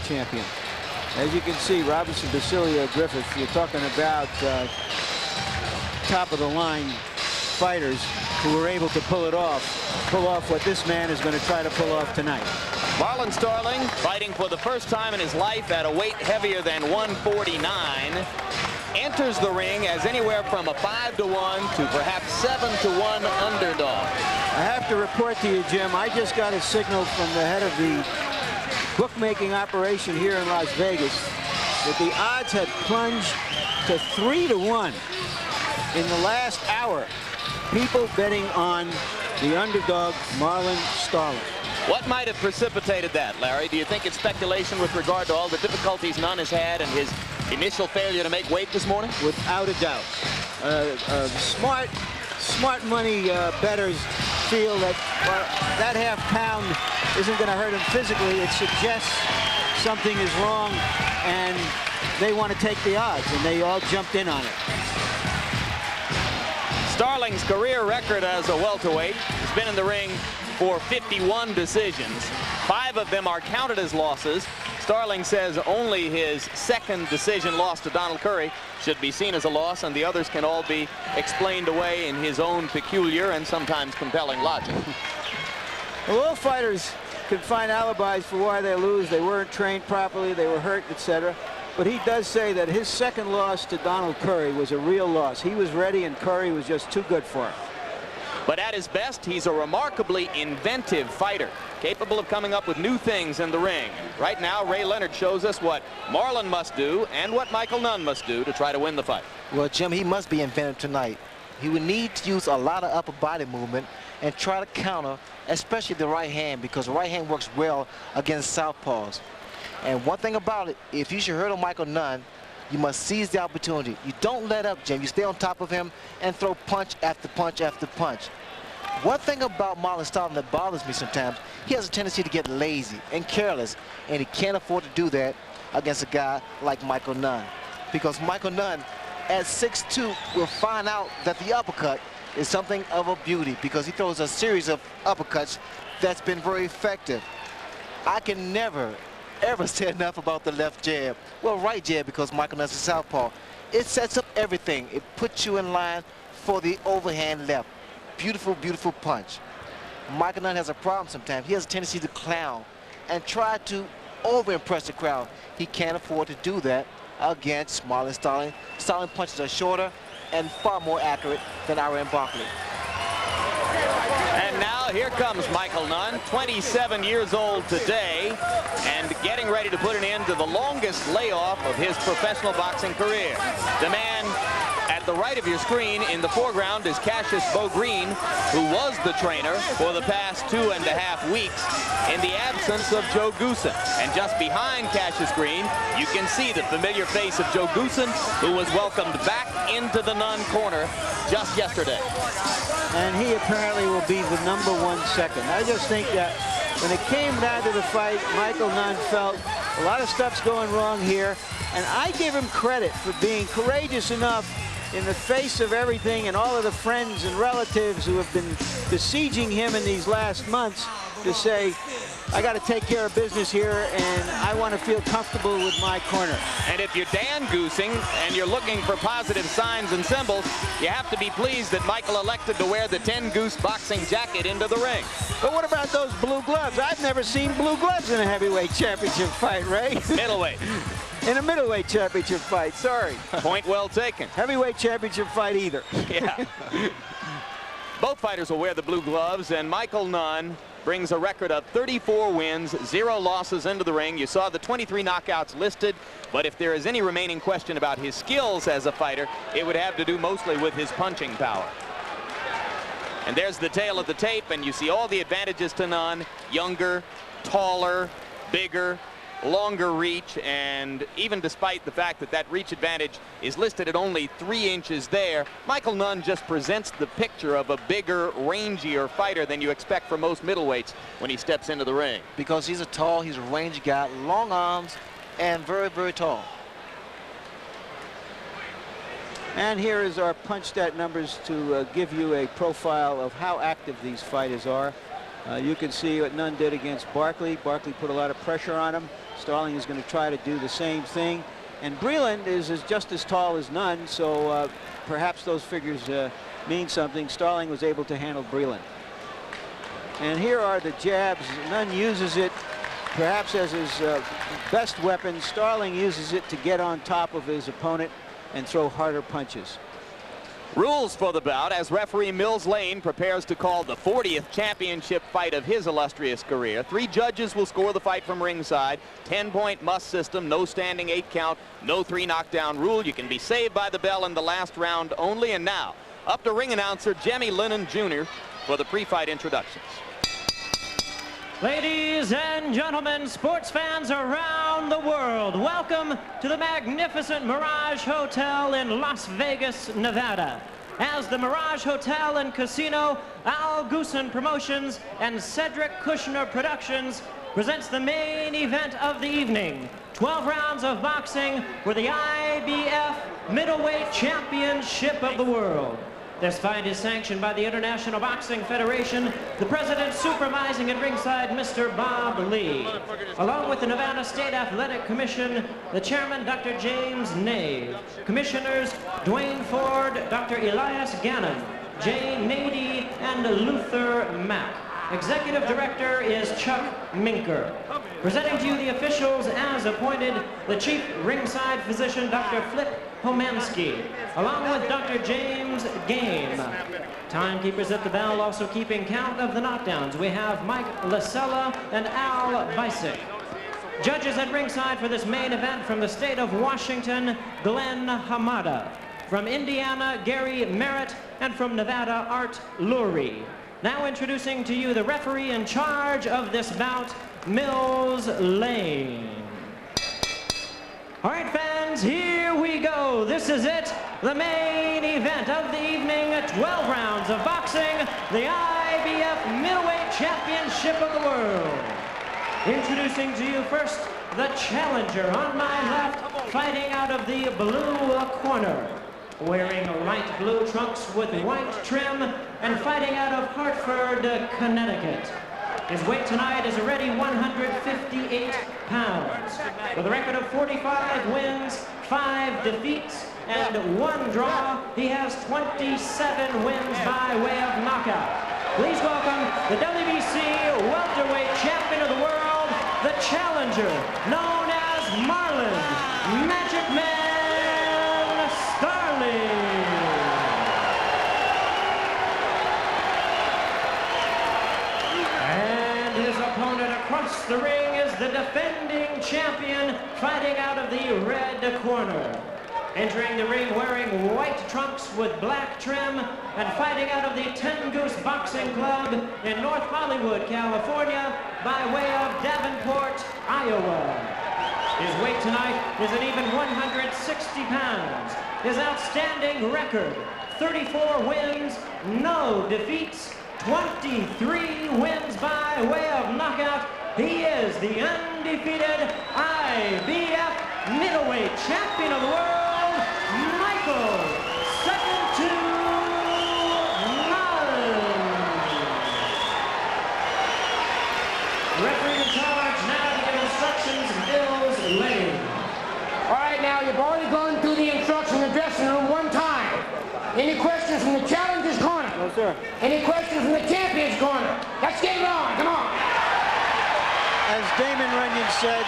champion. As you can see, Robinson, Basilio, Griffith, you're talking about top of the line fighters who were able to pull off what this man is going to try to pull off tonight. Marlon Starling fighting for the first time in his life at a weight heavier than 149. Enters the ring as anywhere from a 5-1 to perhaps 7-1 underdog. I have to report to you, Jim, I just got a signal from the head of the bookmaking operation here in Las Vegas that the odds had plunged to 3-1 in the last hour. People betting on the underdog, Marlon Starling. What might have precipitated that, Larry? Do you think it's speculation with regard to all the difficulties Nunn has had and his initial failure to make weight this morning? Without a doubt. Smart money bettors feel that that half pound isn't going to hurt him physically. It suggests something is wrong, and they want to take the odds, and they all jumped in on it. Starling's career record as a welterweight has been in the ring for 51 decisions. 5 of them are counted as losses. Starling says only his second decision loss to Donald Curry should be seen as a loss, and the others can all be explained away in his own peculiar and sometimes compelling logic. Well, all fighters can find alibis for why they lose. They weren't trained properly, they were hurt, etc. But he does say that his second loss to Donald Curry was a real loss. He was ready, and Curry was just too good for him. But at his best, he's a remarkably inventive fighter, capable of coming up with new things in the ring. Right now, Ray Leonard shows us what Marlon must do and what Michael Nunn must do to try to win the fight. Well, Jim, he must be inventive tonight. He would need to use a lot of upper body movement and try to counter, especially the right hand, because the right hand works well against southpaws. And one thing about it, if you should hurdle Michael Nunn, you must seize the opportunity. You don't let up, Jim. You stay on top of him and throw punch after punch after punch. One thing about Marlon Starling that bothers me sometimes, he has a tendency to get lazy and careless, and he can't afford to do that against a guy like Michael Nunn. Because Michael Nunn, at 6'2", will find out that the uppercut is something of a beauty, because he throws a series of uppercuts that's been very effective. I can never ever say enough about the left jab. Well, right jab, because Michael Nunn's a southpaw. It sets up everything. It puts you in line for the overhand left. Beautiful, beautiful punch. Michael Nunn has a problem sometimes. He has a tendency to clown and try to over-impress the crowd. He can't afford to do that against Marlon Starling. Starling punches are shorter and far more accurate than R.M. Barkley. And now here comes Michael Nunn, 27 years old today, and getting ready to put an end to the longest layoff of his professional boxing career. The man at the right of your screen in the foreground is Cassius Green, who was the trainer for the past 2.5 weeks in the absence of Joe Goossen. And just behind Cassius Green, you can see the familiar face of Joe Goossen, who was welcomed back into the Nunn corner just yesterday. And he apparently will be the #1 second. I just think that when it came down to the fight, Michael Nunn felt a lot of stuff's going wrong here. And I give him credit for being courageous enough in the face of everything and all of the friends and relatives who have been besieging him in these last months to say, I got to take care of business here, and I want to feel comfortable with my corner. And if you're Dan Goosing and you're looking for positive signs and symbols, you have to be pleased that Michael elected to wear the 10 Goose boxing jacket into the ring. But what about those blue gloves? I've never seen blue gloves in a heavyweight championship fight, Ray. Middleweight. In a middleweight championship fight, sorry. Point well taken. Heavyweight championship fight either. Yeah. Both fighters will wear the blue gloves, and Michael Nunn brings a record of 34 wins, 0 losses into the ring. You saw the 23 knockouts listed, but if there is any remaining question about his skills as a fighter, it would have to do mostly with his punching power. And there's the tail of the tape, and you see all the advantages to Nunn: younger, taller, bigger, longer reach, and even despite the fact that that reach advantage is listed at only 3 inches there, Michael Nunn just presents the picture of a bigger, rangier fighter than you expect from most middleweights when he steps into the ring. Because he's a rangy guy, long arms, and very, very tall. And here is our punch stat numbers to give you a profile of how active these fighters are. You can see what Nunn did against Barkley. Barkley put a lot of pressure on him. Starling is going to try to do the same thing. And Breland is just as tall as Nunn, so perhaps those figures mean something. Starling was able to handle Breland. And here are the jabs. Nunn uses it perhaps as his best weapon. Starling uses it to get on top of his opponent and throw harder punches. Rules for the bout as referee Mills Lane prepares to call the 40th championship fight of his illustrious career. 3 judges will score the fight from ringside. 10-point must system, no standing 8 count, no 3 knockdown rule. You can be saved by the bell in the last round only. And now, up to ring announcer Jimmy Lennon Jr. for the pre-fight introductions. Ladies and gentlemen, sports fans around the world, welcome to the magnificent Mirage Hotel in Las Vegas, Nevada. As the Mirage Hotel and Casino, Al Goosen Promotions and Cedric Kushner Productions presents the main event of the evening. 12 rounds of boxing for the IBF Middleweight Championship of the World. This fight is sanctioned by the International Boxing Federation, the president supervising at ringside, Mr. Bob Lee. Along with the Nevada State Athletic Commission, the chairman, Dr. James Nave. Commissioners, Dwayne Ford, Dr. Elias Gannon, Jay Nady, and Luther Mack. Executive director is Chuck Minker. Presenting to you the officials as appointed, the chief ringside physician, Dr. Flip Pomansky, along with Dr. James Game. Timekeepers at the bell also keeping count of the knockdowns. We have Mike Lasella and Al Bisick. Judges at ringside for this main event from the state of Washington, Glenn Hamada. From Indiana, Gary Merritt, and from Nevada, Art Lurie. Now introducing to you the referee in charge of this bout, Mills Lane. All right, fans, here we go. This is it, the main event of the evening, 12 rounds of boxing, the IBF Middleweight Championship of the World. Introducing to you first, the challenger on my left, fighting out of the blue corner. Wearing light blue trunks with white trim and fighting out of Hartford, Connecticut. His weight tonight is already 158 pounds. With a record of 45 wins, 5 defeats, and 1 draw, he has 27 wins by way of knockout. Please welcome the WBC welterweight champion of the world, the challenger, known as Marlon Magic Man Starling. And his opponent across the ring is the defending champion, fighting out of the red corner. Entering the ring wearing white trunks with black trim and fighting out of the 10 Goose Boxing Club in North Hollywood, California, by way of Davenport, Iowa. His weight tonight is an even 160 pounds. His outstanding record, 34 wins, no defeats, 23 wins by way of knockout. He is the undefeated IBF Middleweight Champion of the World, Michael '72 Nunn. Referee in charge now to give instructions, Mills Lane. All right, now you've already gone through the instructions in the dressing room one time. Any questions from the challenger's corner? No, sir. Any questions from the champion's corner? Let's get it on, come on. As Damon Runyon said,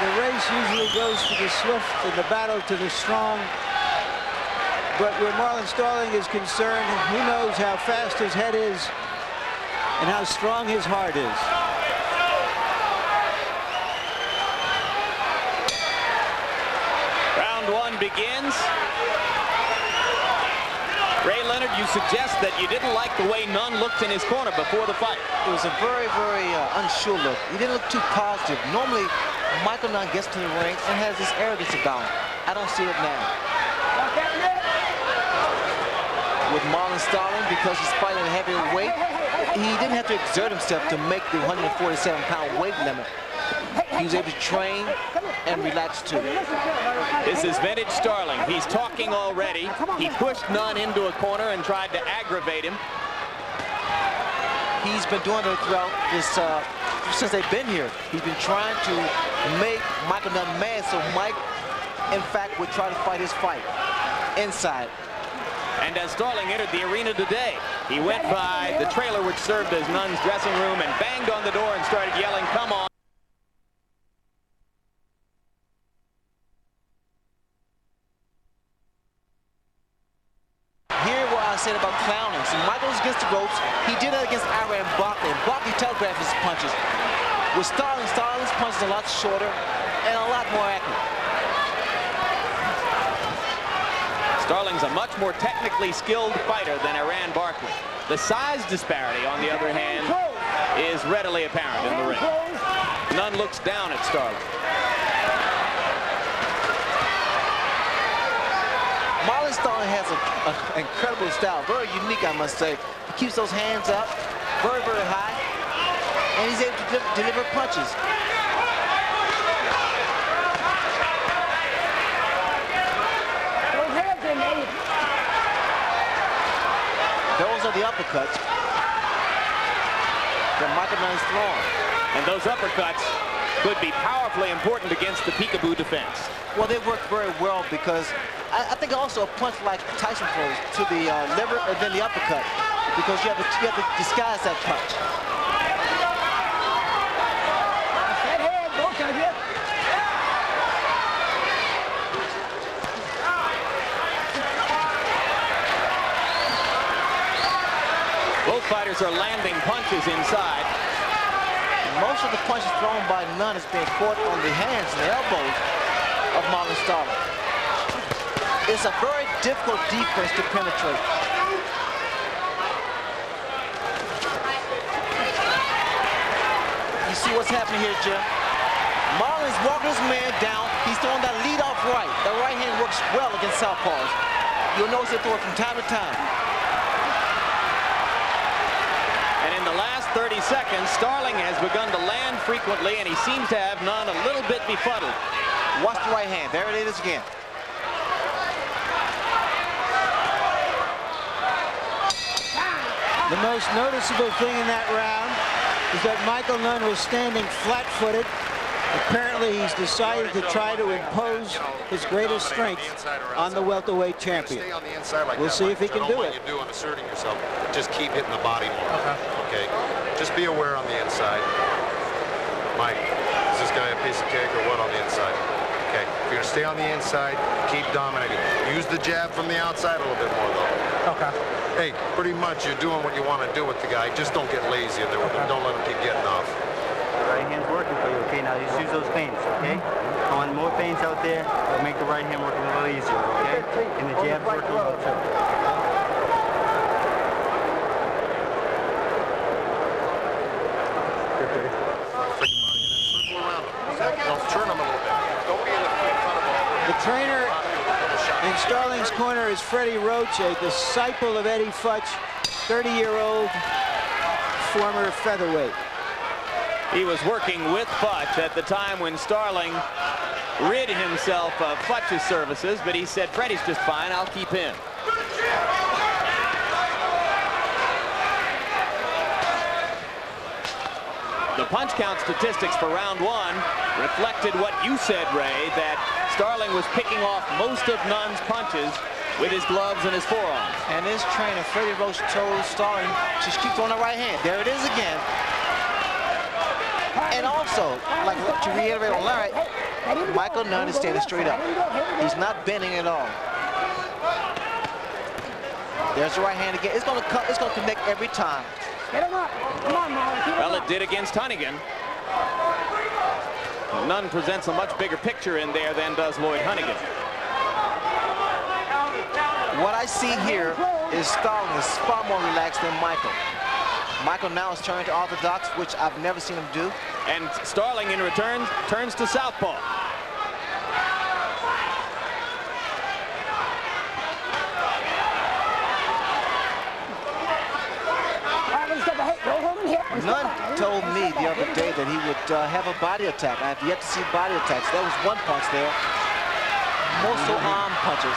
the race usually goes to the swift and the battle to the strong. But where Marlon Starling is concerned, who knows how fast his head is and how strong his heart is. Round 1 begins. Ray Leonard, you suggest that you didn't like the way Nunn looked in his corner before the fight. It was a very, very unsure look. He didn't look too positive. Normally, Michael Nunn gets to the ring and has this arrogance about him. I don't see it now. With Marlon Starling, because he's fighting a heavier weight, he didn't have to exert himself to make the 147-pound weight limit. He was able to train and relax too. This is vintage Starling. He's talking already. He pushed Nunn into a corner and tried to aggravate him. He's been doing it throughout this since they've been here, he's been trying to make Michael Nunn mad, so Mike, in fact, would try to fight his fight inside. And as Starling entered the arena today, he went by the trailer which served as Nunn's dressing room and banged on the door and started yelling, "Come on." Here what I said about clowning. So Michael's against the ropes. He did it against Ira and Barkley. And Barkley telegraphed his punches. With Starling, Starling's punches a lot shorter and a lot more accurate. Starling's a much more technically skilled fighter than Iran Barkley. The size disparity, on the other hand, is readily apparent in the ring. Nunn looks down at Starling. Marlon Starling has an incredible style, very unique, I must say. He keeps those hands up, very, very high, and he's able to deliver punches. Those are the uppercuts that Michael Nunn is throwing. And those uppercuts could be powerfully important against the peekaboo defense. Well, they work very well because I think also a punch like Tyson throws to the liver and then the uppercut, because you have to disguise that punch. Both fighters are landing punches inside. Most of the punches thrown by Nunn is being caught on the hands and the elbows of Marlon Starling. It's a very difficult defense to penetrate. You see what's happening here, Jim? Marlon's walking his man down. He's throwing that lead-off right. The right hand works well against southpaws. You'll notice they throw it from time to time. And in the last 30 seconds, Starling has begun to land frequently, and he seems to have Nunn a little bit befuddled. Watch the right hand. There it is again. The most noticeable thing in that round is that Michael Nunn was standing flat-footed. Apparently, he's decided to try to impose his greatest strength on the welterweight champion. We'll see if he can do it. You do on asserting yourself, just keep hitting the body more. Okay. Just be aware on the inside. Mike, is this guy a piece of cake or what on the inside? Okay. If you're gonna stay on the inside, keep dominating. Use the jab from the outside a little bit more though. Okay. Hey, pretty much you're doing what you want to do with the guy. Just don't get lazy in there with him. Don't let him keep getting off. Right hand's working for you, okay? Now just use those feints, okay? Throwing more feints out there will make the right hand work a little easier, okay? And the jab's working well too. Turn him a little bit. Don't be in the front of him. The trainer in Starling's corner is Freddie Roche, a disciple of Eddie Futch, 30-year-old former featherweight. He was working with Futch at the time when Starling rid himself of Futch's services, but he said, "Freddie's just fine, I'll keep him." The punch count statistics for round one reflected what you said, Ray, that Starling was picking off most of Nunn's punches with his gloves and his forearms. And his trainer, Freddie Roche, told Starling, just keep throwing the right hand. There it is again. And also, like to reiterate on Larry, Michael Nunn is standing straight up. He's not bending at all. There's the right hand again. It's going to connect every time. Get him up. Come on, Marlon. Well, it did against Hunnigan. Nunn presents a much bigger picture in there than does Lloyd Hunnigan. What I see here is Starling is far more relaxed than Michael. Michael now is turning to orthodox, which I've never seen him do. And Starling, in return, turns to southpaw. Nunn told me the other day that he would have a body attack. I have yet to see body attacks. There was one punch there. Most so arm punches.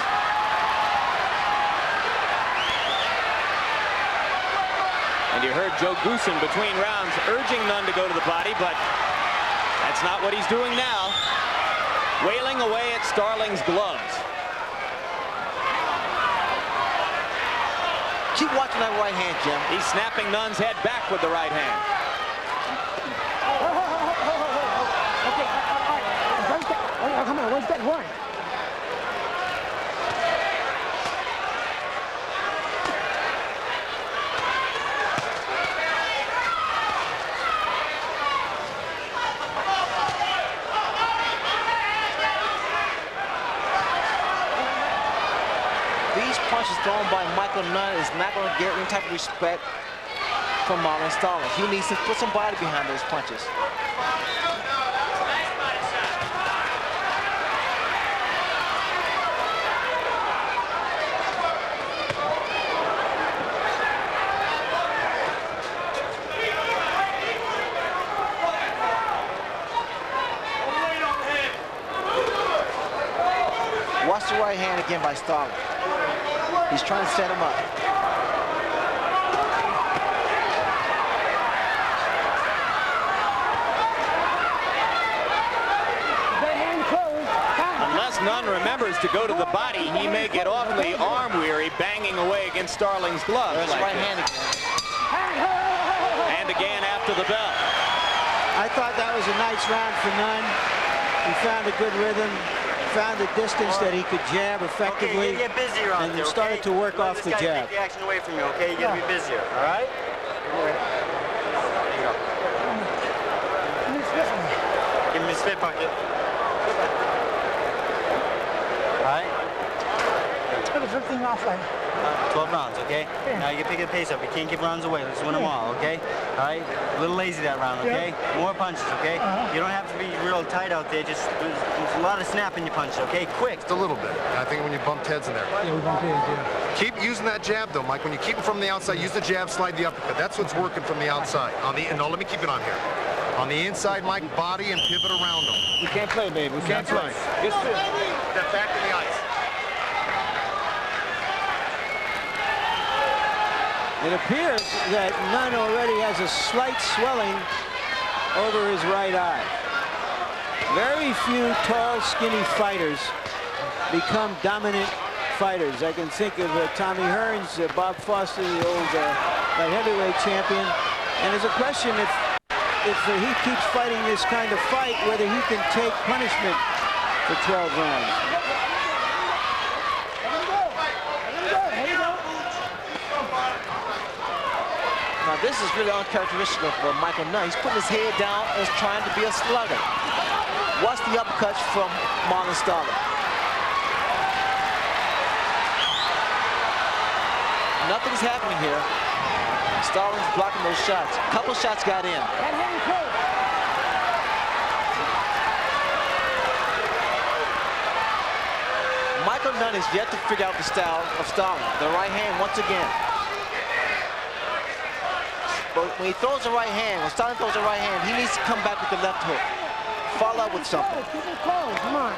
And you heard Joe Goosen between rounds urging Nunn to go to the body, but that's not what he's doing now. Wailing away at Starling's gloves. Keep watching that right hand, Jim. He's snapping Nunn's head back with the right hand. Okay, all right. Come on, where's that one? These punches thrown by Michael Nunn is not going to get any type of respect from Marlon Starling. He needs to put some body behind those punches. Watch the right hand again by Starling. He's trying to set him up. Unless Nunn remembers to go to the body, he may get awfully arm-weary banging away against Starling's gloves. There's like right this. hand again. And again after the bell. I thought that was a nice round for Nunn. He found a good rhythm, found a distance that he could jab effectively, Okay, you get busy around and there, started okay? to work Let off this the guy jab. take the action away from you, okay? You gotta be busier, all right? There you go. Give me a spit bucket. All right? Put the 15 off like. 12 rounds, okay? Now you can pick the pace up. You can't give rounds away. Let's win them all, okay? All right? A little lazy that round, okay? More punches, okay? You don't have to be real tight out there. Just there's a lot of snap in your punch, okay? Quick. Just a little bit. I think when you bumped heads in there. Yeah, we bumped heads, yeah. Keep using that jab, though, Mike. When you keep it from the outside, use the jab, slide the uppercut. That's what's working from the outside. No, let me keep it on here. On the inside, Mike, body and pivot around them. We can't play, baby. We can't play. Step back in the ice. It appears that Nunn already has a slight swelling over his right eye. Very few tall, skinny fighters become dominant fighters. I can think of Tommy Hearns, Bob Foster, the old light heavyweight champion. And there's a question if he keeps fighting this kind of fight, whether he can take punishment for 12 rounds. Now this is really uncharacteristic of Michael Nunn. He's putting his head down and is trying to be a slugger. Watch the uppercuts from Marlon Starling. Nothing's happening here. Starling's blocking those shots. A couple shots got in. That hand close. Michael Nunn is yet to figure out the style of Starling. The right hand once again. But when he throws the right hand, when Starling throws the right hand, he needs to come back with the left hook. Follow up with something. Keep it close, come on.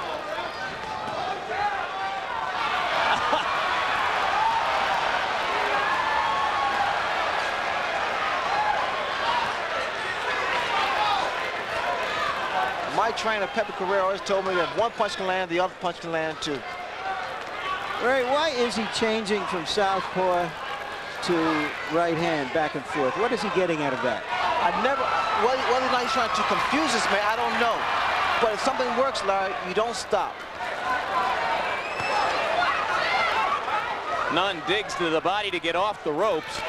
My trainer, Pepe Carrero, always told me that one punch can land, the other punch can land too. Ray, why is he changing from southpaw to right hand, back and forth? What is he getting out of that? Whether or not he's trying to confuse this man, I don't know. But if something works, Larry, you don't stop. Nunn digs to the body to get off the ropes.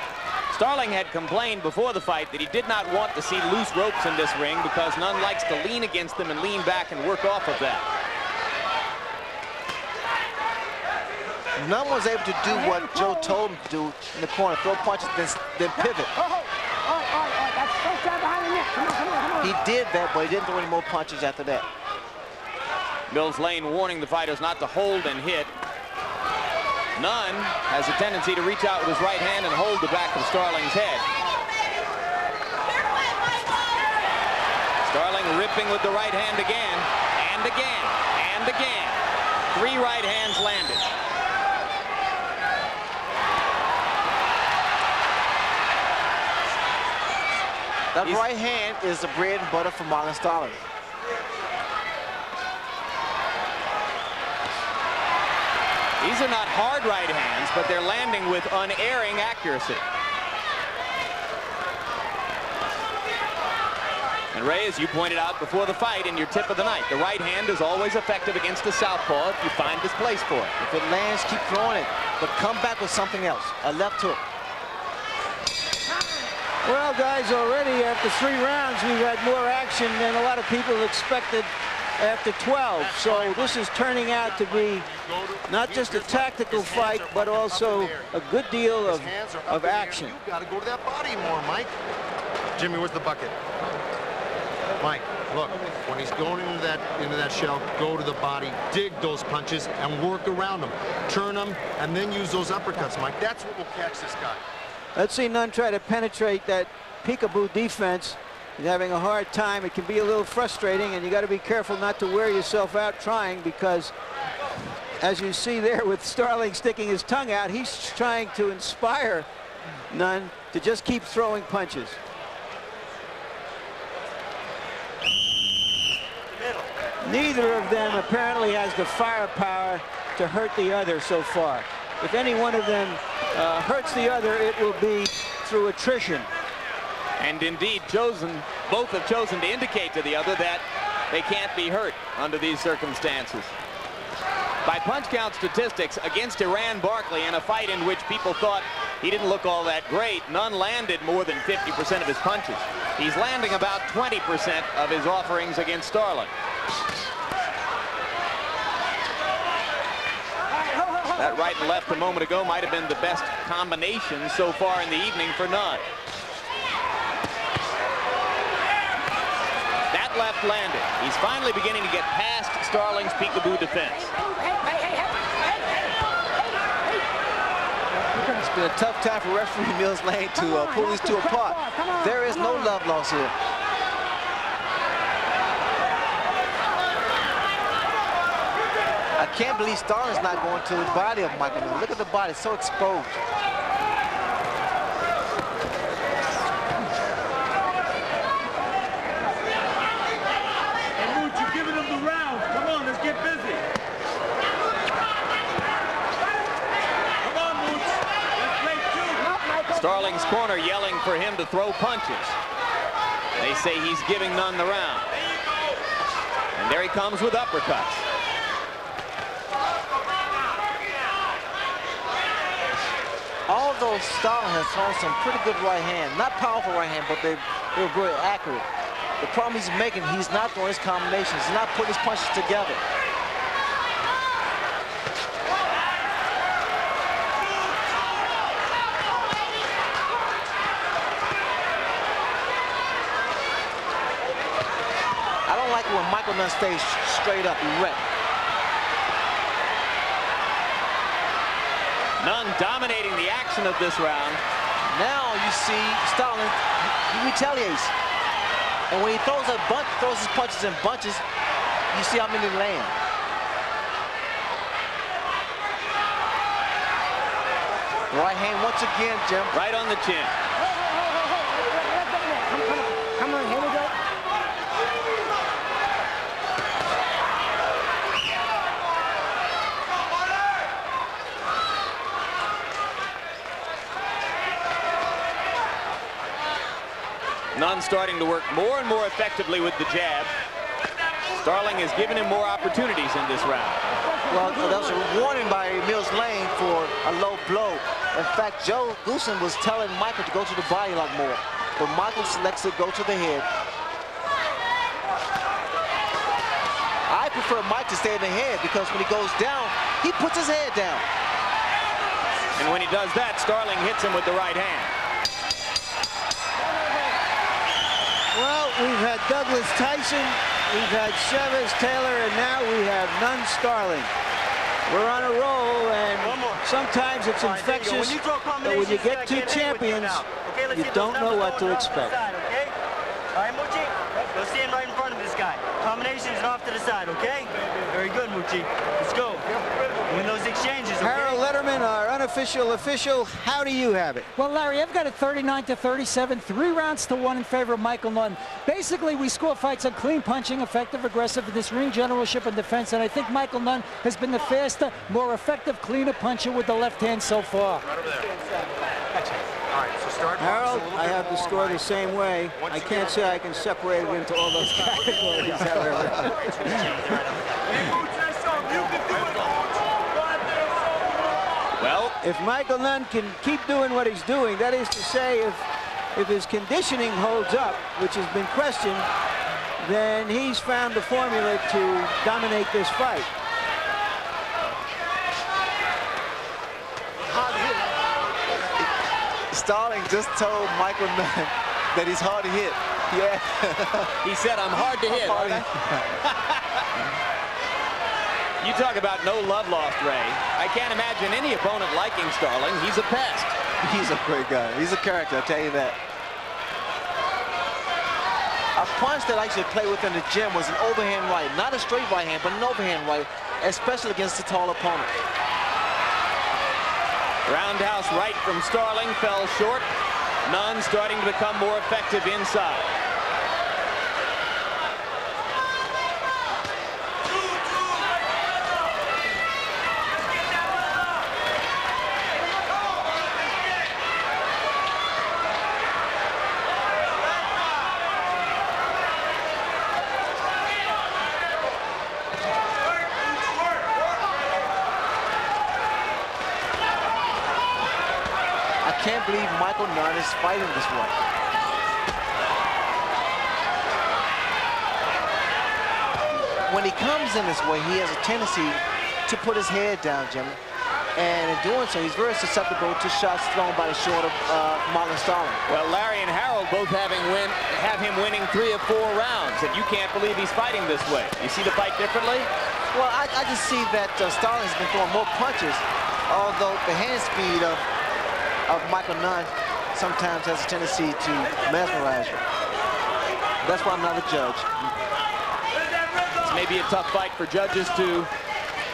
Starling had complained before the fight that he did not want to see loose ropes in this ring because Nunn likes to lean against them and lean back and work off of that. Nunn was able to do what Joe told him to do in the corner, throw punches, then pivot. All right. That's first jab behind the neck. Come on. He did that, but he didn't throw any more punches after that. Mills Lane warning the fighters not to hold and hit. Nunn has a tendency to reach out with his right hand and hold the back of Starling's head. Starling ripping with the right hand again, and again, and again. 3 right hands landed. That right hand is the bread and butter for Marlon Starling. These are not hard right hands, but they're landing with unerring accuracy. And Ray, as you pointed out before the fight in your tip of the night, the right hand is always effective against the southpaw if you find his place for it. If it lands, keep throwing it, but come back with something else, a left hook. Well, guys, already after 3 rounds, we've had more action than a lot of people expected after 12. So this is turning out to be not just a tactical fight, but also a good deal of action. You've got to go to that body more, Mike. Jimmy, where's the bucket? Mike, look, when he's going into that shell, go to the body, dig those punches, and work around them. Turn them, and then use those uppercuts, Mike. That's what will catch this guy. Let's see Nunn try to penetrate that peekaboo defense. He's having a hard time. It can be a little frustrating, and you got to be careful not to wear yourself out trying, because as you see there with Starling sticking his tongue out, he's trying to inspire Nunn to just keep throwing punches. Neither of them apparently has the firepower to hurt the other so far. If any one of them hurts the other, it will be through attrition. And indeed, both have chosen to indicate to the other that they can't be hurt under these circumstances. By punch count statistics, against Iran Barkley in a fight in which people thought he didn't look all that great, Nunn landed more than 50% of his punches. He's landing about 20% of his offerings against Starling. That right and left a moment ago might have been the best combination so far in the evening for Nunn. That left landed. He's finally beginning to get past Starling's peekaboo defense. It's been a tough time for referee Mills Lane to pull these two apart. There is no love loss here. I can't believe Starling's not going to the body of Michael Nunn. Look at the body, so exposed. Hey, Mooch, you're giving them the rounds. Come on, let's get busy. Come on, Mooch. Let's play two. Starling's corner yelling for him to throw punches. They say he's giving Nunn the round. And there he comes with uppercuts. Although Starling has thrown some pretty good right hand, not powerful right hand, but they were very accurate. The problem he's making, he's not throwing his combinations. He's not putting his punches together. I don't like it when Michael Nunn stays straight up, erect. Nunn dominating the action of this round. Now you see Starling, he retaliates. And when he throws his punches in bunches, you see how many land. Right hand once again, Jim. Right on the chin. Come on, here we go. Nunn starting to work more and more effectively with the jab. Starling has given him more opportunities in this round. Well, that was a warning by Mills Lane for a low blow. In fact, Joe Goosen was telling Michael to go to the body a lot more, but Michael selects to go to the head. I prefer Mike to stay in the head because when he goes down, he puts his head down. And when he does that, Starling hits him with the right hand. Well, we've had Douglas Tyson, we've had Chavez Taylor, and now we have Nunn Starling. We're on a roll, and sometimes it's infectious, but when you get two champions, you don't know what to expect. Okay? All right, Moochie? Go stand right in front of this guy. Combinations and off to the side, okay? Very Very good, Moochie. Let's go. Win those exchanges, okay? Harold Letterman, our unofficial official, how do you have it? Well, Larry, I've got it 39-37, 3 rounds to 1 in favor of Michael Nunn. Basically, we score fights on clean punching, effective, aggressive, this ring generalship and defense, and I think Michael Nunn has been the faster, more effective, cleaner puncher with the left hand so far. Right over there. All right, so start Harold, I have the score the same way. I can't say I can separate it into all those categories, however. Well, If Michael Nunn can keep doing what he's doing, that is to say, if his conditioning holds up, which has been questioned, then he's found the formula to dominate this fight. Starling just told Michael Nunn that he's hard to hit. Yeah. he said, I'm hard to hit. You talk about no love lost, Ray. I can't imagine any opponent liking Starling. He's a pest. He's a great guy. He's a character, I'll tell you that. A punch that I should play with in the gym was an overhand right. Not a straight right hand, but an overhand right, especially against a tall opponent. Roundhouse right from Starling fell short. Nunn starting to become more effective inside. I can't believe Michael Nunn is fighting this way. When he comes in this way, he has a tendency to put his head down, Jimmy. And in doing so, he's very susceptible to shots thrown by the short of Marlon Starling. Well, Larry and Harold both have him winning 3 of 4 rounds, and you can't believe he's fighting this way. You see the fight differently? Well, I just see that Starling has been throwing more punches, although the hand speed of Michael Nunn sometimes has a tendency to mesmerize you. That's why I'm not a judge. It's maybe a tough fight for judges to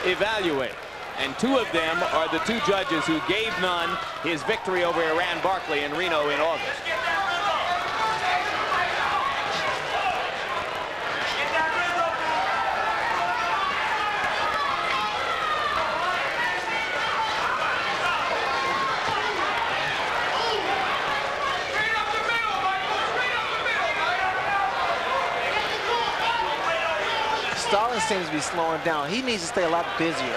evaluate. And 2 of them are the 2 judges who gave Nunn his victory over Iran Barkley in Reno in August. Starling seems to be slowing down. He needs to stay a lot busier.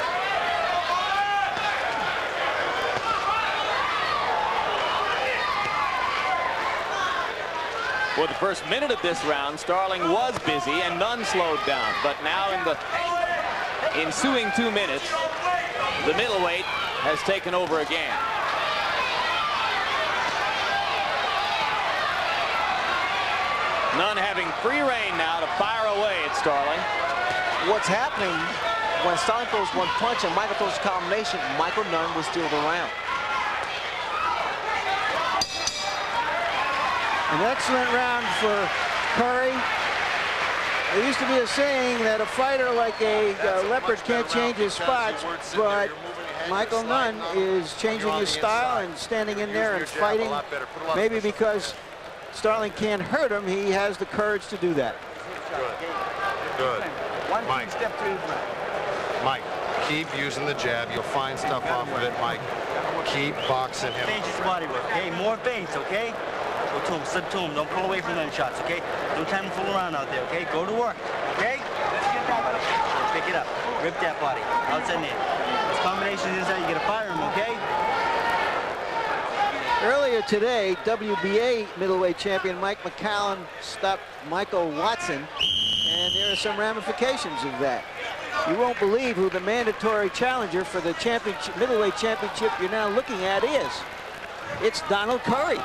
For the first minute of this round, Starling was busy and Nunn slowed down. But now in the ensuing 2 minutes, the middleweight has taken over again. Nunn having free rein now to fire away at Starling. What's happening when Starling throws one punch and Michael throws a combination, Michael Nunn was still around. An excellent round for Curry. There used to be a saying that a fighter like a leopard can't change his spots, but Michael Nunn is changing his style and standing in there and fighting. Maybe because Starling can't hurt him, he has the courage to do that. Good. Mike, keep using the jab. You'll find stuff off of it, Mike. Keep boxing him. Feints his body work, okay? More feints, okay? Go to him, slip to him. Don't pull away from them shots, okay? No time to fool around out there, okay? Go to work, okay? Pick it up. Rip that body. Outside in. This combination is how you get to fire him, okay? Earlier today, WBA middleweight champion Mike McCallum stopped Michael Watson, and there are some ramifications of that. You won't believe who the mandatory challenger for the middleweight championship you're now looking at is. It's Donald Curry.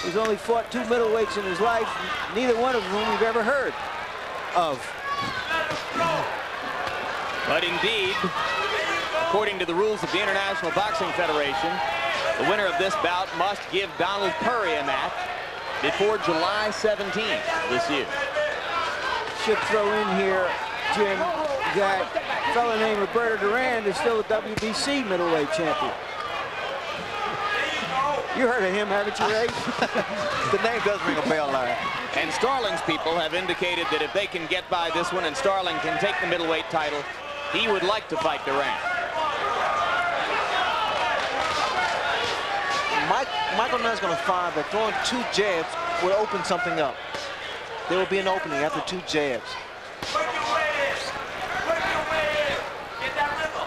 He's only fought 2 middleweights in his life, neither one of whom we've ever heard of. But indeed, according to the rules of the International Boxing Federation, the winner of this bout must give Donald Curry a match before July 17th this year. Should throw in here, Jim, that a fellow named Roberto Duran is still a WBC middleweight champion. You heard of him, haven't you, Ray? The name does ring a bell, Larry. And Starling's people have indicated that if they can get by this one and Starling can take the middleweight title, he would like to fight Duran. Michael Nunn's going to find that throwing 2 jabs will open something up. There will be an opening after 2 jabs. Work your way in. Work your way in. Get that rhythm.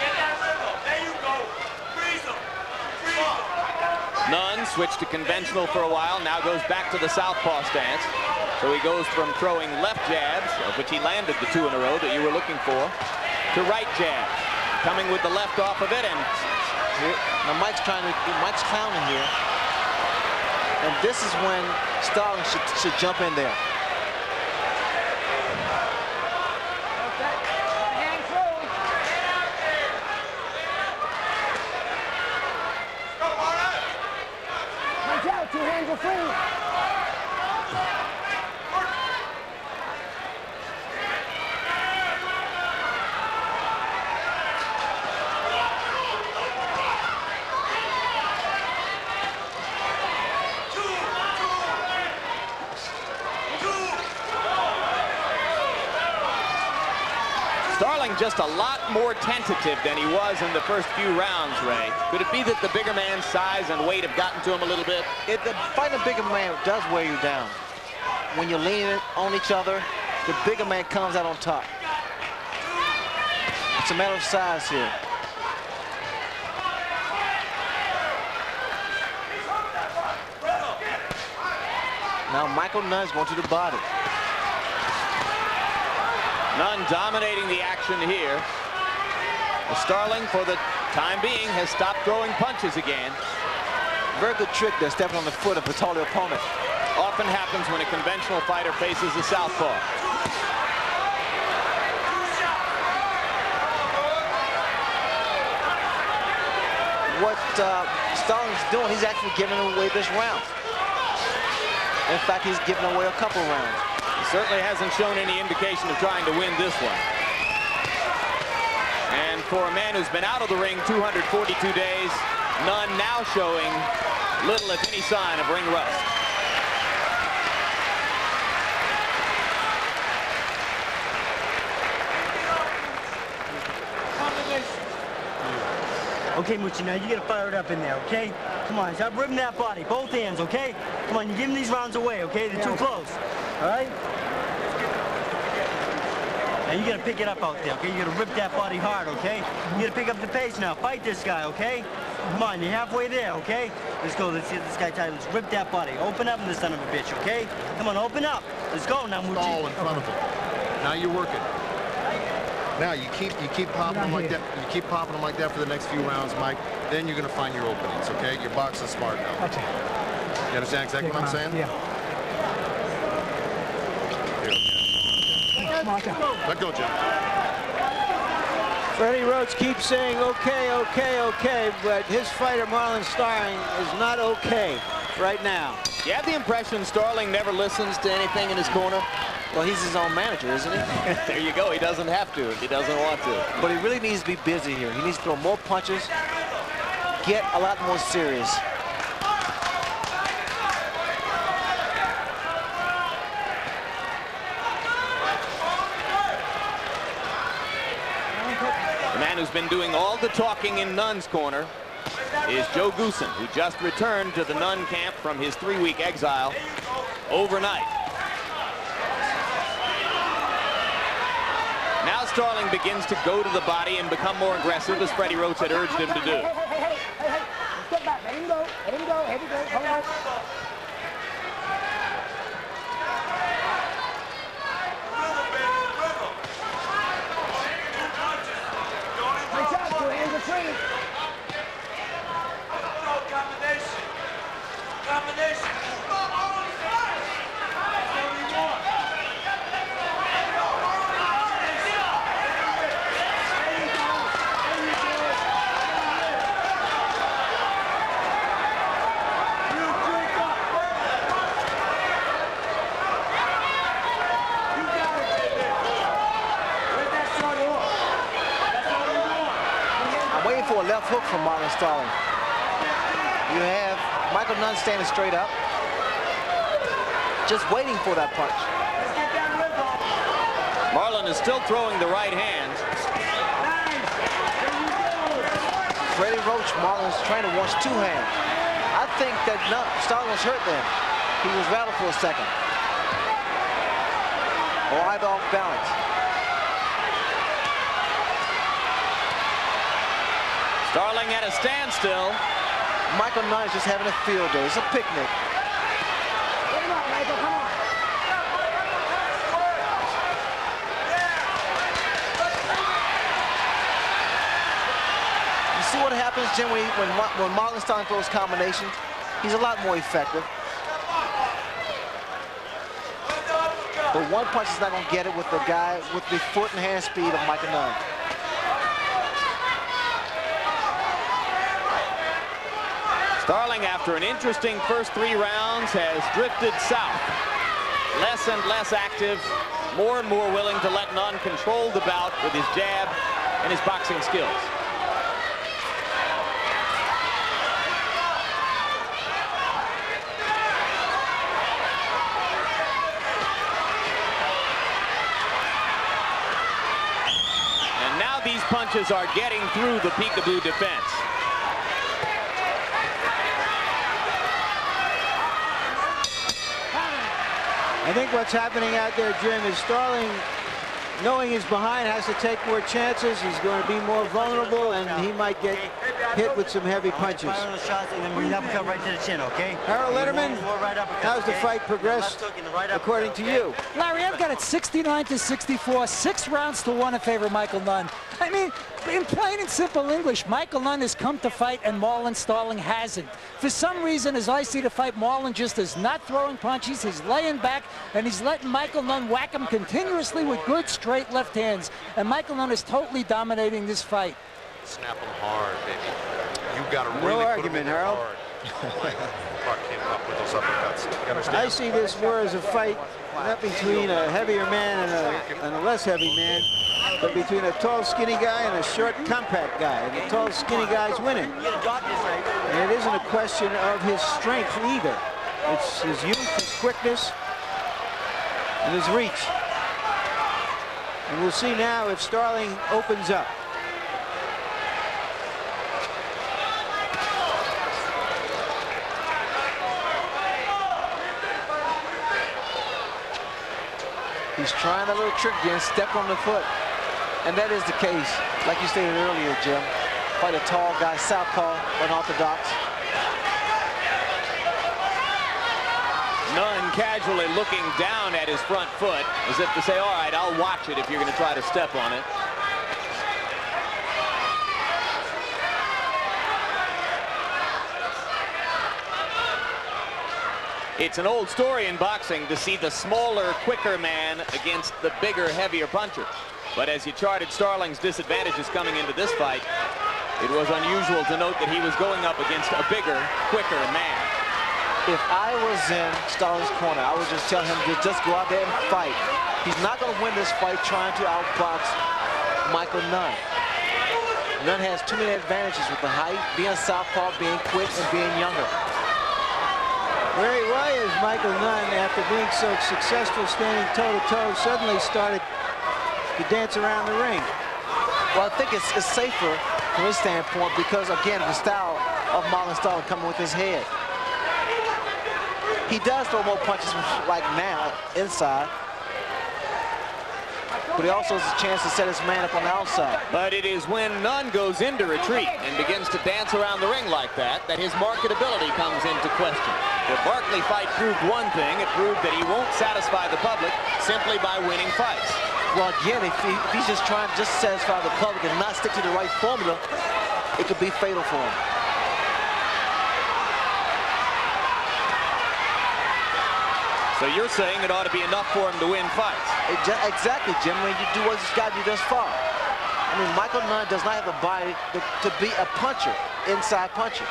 Get that rhythm. There you go. Freeze him. Freeze him. Nunn switched to conventional for a while, now goes back to the southpaw stance. So he goes from throwing left jabs, of which he landed the 2 in a row that you were looking for, to right jabs. Coming with the left off of it, and now Mike's clowning here. And this is when Starling should jump in there. Watch out, 2 hands are free. Starling just a lot more tentative than he was in the first few rounds, Ray. Could it be that the bigger man's size and weight have gotten to him a little bit? Fighting a bigger man does wear you down. When you're leaning on each other, the bigger man comes out on top. It's a matter of size here. Now Michael Nunn's going to the body. Nunn dominating the action here. Starling, for the time being, has stopped throwing punches again. Very good trick there, stepping on the foot of a taller opponent. Often happens when a conventional fighter faces a southpaw. What Starling's doing, he's actually giving away this round. In fact, he's giving away a couple rounds. Certainly hasn't shown any indication of trying to win this one. And for a man who's been out of the ring 242 days, Nunn now showing little if any sign of ring rust. Okay, Moochie, now you gotta fire it up in there, okay? Come on, stop ripping that body, both hands, okay? Come on, you're giving these rounds away, okay? They're too close, all right? Now you gotta pick it up out there, okay? You gotta rip that body hard, okay? You gotta pick up the pace now. Fight this guy, okay? Come on, you're halfway there, okay? Let's go. Let's get this guy tight. Let's rip that body. Open up, this son of a bitch, okay? Come on, open up. Let's go now, Moochie. All in front of him. Now you're working. Now you keep popping them like that. You keep popping them like that for the next few rounds, Mike. Then you're gonna find your openings, okay? Your boxing smart now. Okay. You understand exactly what I'm saying? Yeah. Let go, Jim. Freddie Rhodes keeps saying okay, okay, okay, but his fighter Marlon Starling is not okay right now. You have the impression Starling never listens to anything in his corner? Well, he's his own manager, isn't he? There you go. He doesn't have to if he doesn't want to. But he really needs to be busy here. He needs to throw more punches, get a lot more serious. The man who's been doing all the talking in Nunn's corner is Joe Goosen, who just returned to the Nunn camp from his 3-week exile overnight. Now Starling begins to go to the body and become more aggressive, as Freddie Rhodes had urged him to do. Hey, step back. There you go. There you go. Here we go. Hold on. Watch out, 2 hands are free. Combination. for a left hook from Marlon Starling. You have Michael Nunn standing straight up, just waiting for that punch. Marlon is still throwing the right hand. Freddie Roach, Marlon's trainer, wants two hands. I think that Starling was hurt then. He was rattled for a second. Or either off balance. Starling at a standstill. Michael Nunn is just having a field day. It's a picnic. You see what happens, Jim, when Marlon Starling throws combinations? He's a lot more effective. But one punch is not going to get it with the guy with the foot and hand speed of Michael Nunn. Starling, after an interesting first 3 rounds, has drifted south. Less and less active, more and more willing to let Nunn control the bout with his jab and his boxing skills. And now these punches are getting through the peekaboo defense. I think what's happening out there, Jim, is Starling, knowing he's behind, has to take more chances. He's going to be more vulnerable, and he might get hit with some heavy punches. Right to the chin, okay? Harold Letterman, how's the fight progressed according to you? Larry, I've got it 69-64, 6 rounds to 1 in favor of Michael Nunn. I mean, in plain and simple English, Michael Nunn has come to fight and Marlon Starling hasn't. For some reason, as I see the fight, Marlon just is not throwing punches, he's laying back, and he's letting Michael Nunn whack him continuously with good, straight left hands. And Michael Nunn is totally dominating this fight. Snap him hard, baby. You got to No really argument, put him in Harold. hard. Clark came up with those uppercuts. You gotta understand. I see this more as a fight not between a heavier man and a less heavy man, but between a tall, skinny guy and a short, compact guy. And the tall, skinny guy's winning. And it isn't a question of his strength either. It's his youth, his quickness, and his reach. And we'll see now if Starling opens up. He's trying a little trick again, step on the foot. And that is the case, like you stated earlier, Jim. Quite a tall guy, southpaw, unorthodox. Nunn casually looking down at his front foot as if to say, all right, I'll watch it if you're going to try to step on it. It's an old story in boxing to see the smaller, quicker man against the bigger, heavier puncher. But as you charted Starling's disadvantages coming into this fight, it was unusual to note that he was going up against a bigger, quicker man. If I was in Starling's corner, I would just tell him to just go out there and fight. He's not going to win this fight trying to outbox Michael Nunn. Nunn has too many advantages with the height, being southpaw, being quick, and being younger. Why is Michael Nunn, after being so successful standing toe-to-toe, suddenly started to dance around the ring? Well, I think it's safer from his standpoint because, again, the style of Marlon Starling coming with his head. He does throw more punches like now inside, but he also has a chance to set his man up on the outside. But it is when Nunn goes into retreat and begins to dance around the ring like that his marketability comes into question. The Barkley fight proved one thing. It proved that he won't satisfy the public simply by winning fights. Well, again, if he's just trying to just satisfy the public and not stick to the right formula, it could be fatal for him. So you're saying it ought to be enough for him to win fights? Exactly, Jim. When you do what he's got to do thus far. I mean, Michael Nunn does not have a body to be a puncher, inside puncher.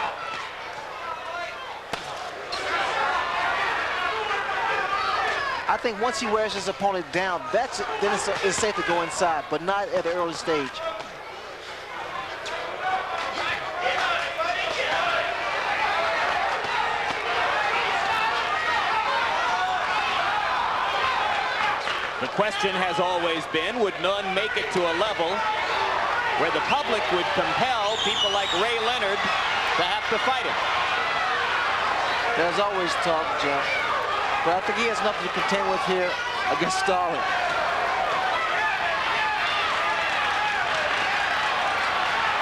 I think once he wears his opponent down, then it's safe to go inside, but not at the early stage. The question has always been, would Nunn make it to a level where the public would compel people like Ray Leonard to have to fight him? There's always talk, Jeff. But I think he has nothing to contend with here against Starling.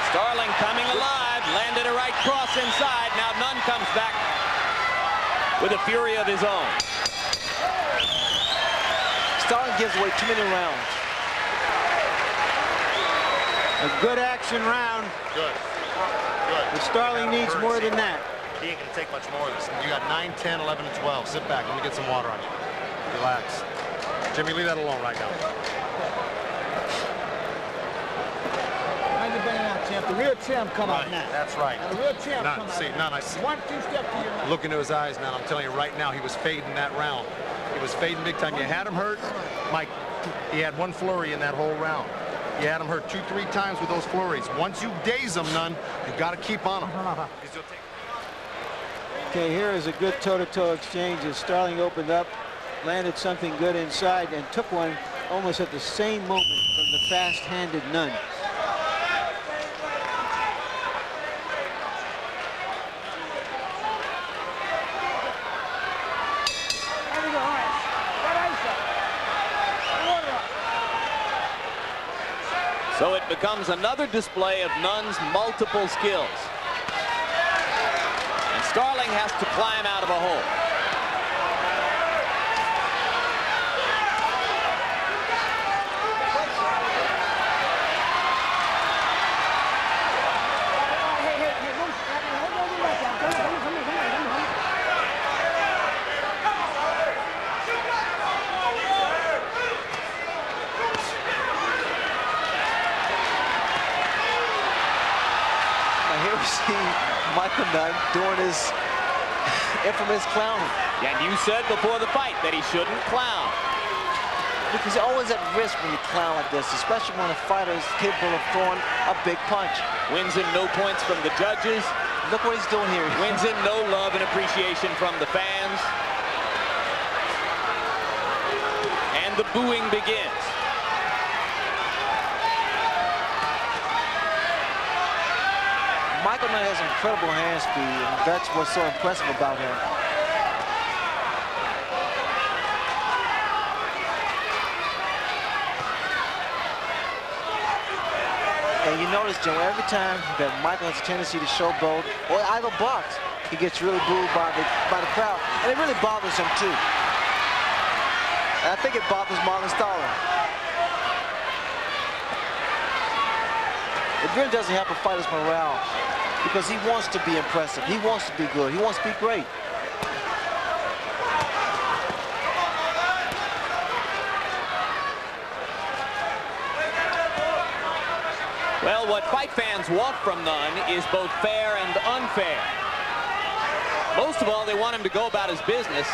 Starling coming alive, landed a right cross inside. Now Nunn comes back with a fury of his own. Starling gives away too many rounds. A good action round. Good. But Starling needs more than that. He ain't gonna take much more of this. You got 9, 10, 11, and 12. Sit back. Let me get some water on you. Relax. Jimmy, leave that alone right now. The real champ come out now. That's right. And the real champ Nunn, come out see, now. Nunn, I see. 1-2 step to your left. Look into his eyes, man. I'm telling you right now, he was fading that round. He was fading big time. You had him hurt, Mike. He had one flurry in that whole round. You had him hurt 2-3 times with those flurries. Once you daze him, Nunn, you got to keep on him. Okay, here is a good toe-to-toe exchange as Starling opened up, landed something good inside, and took one almost at the same moment from the fast-handed Nunn. So it becomes another display of Nunn's multiple skills. And Starling has to climb out of a hole. Michael Nunn doing his infamous clowning. And you said before the fight that he shouldn't clown. Because you're always at risk when you clown like this, especially when a fighter is capable of throwing a big punch. Wins in no points from the judges. Look what he's doing here. Wins in no love and appreciation from the fans. And the booing begins. Michael Nunn has incredible hand speed, and that's what's so impressive about him. And you notice, Jim, every time that Michael has a tendency to showboat or either box, he gets really booed by the crowd, and it really bothers him too. And I think it bothers Marlon Starling. It really doesn't help a fighter's morale, because he wants to be impressive. He wants to be good. He wants to be great. Well, what fight fans want from Nunn is both fair and unfair. Most of all, they want him to go about his business